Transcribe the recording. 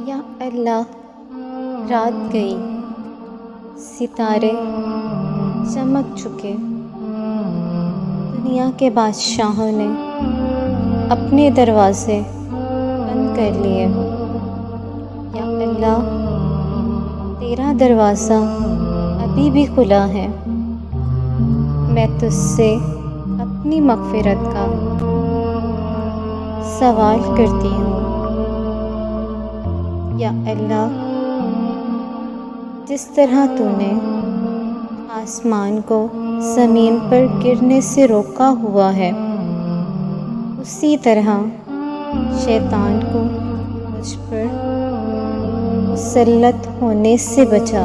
या अल्लाह, रात गई, सितारे चमक चुके, दुनिया के बादशाहों ने अपने दरवाज़े बंद कर लिए। या अल्लाह, तेरा दरवाज़ा अभी भी खुला है। मैं तुझसे अपनी मग़फ़िरत का सवाल करती हूँ। या अल्लाह, जिस तरह तूने आसमान को ज़मीन पर गिरने से रोका हुआ है, उसी तरह शैतान को मुझ पर मुसल्लत होने से बचा।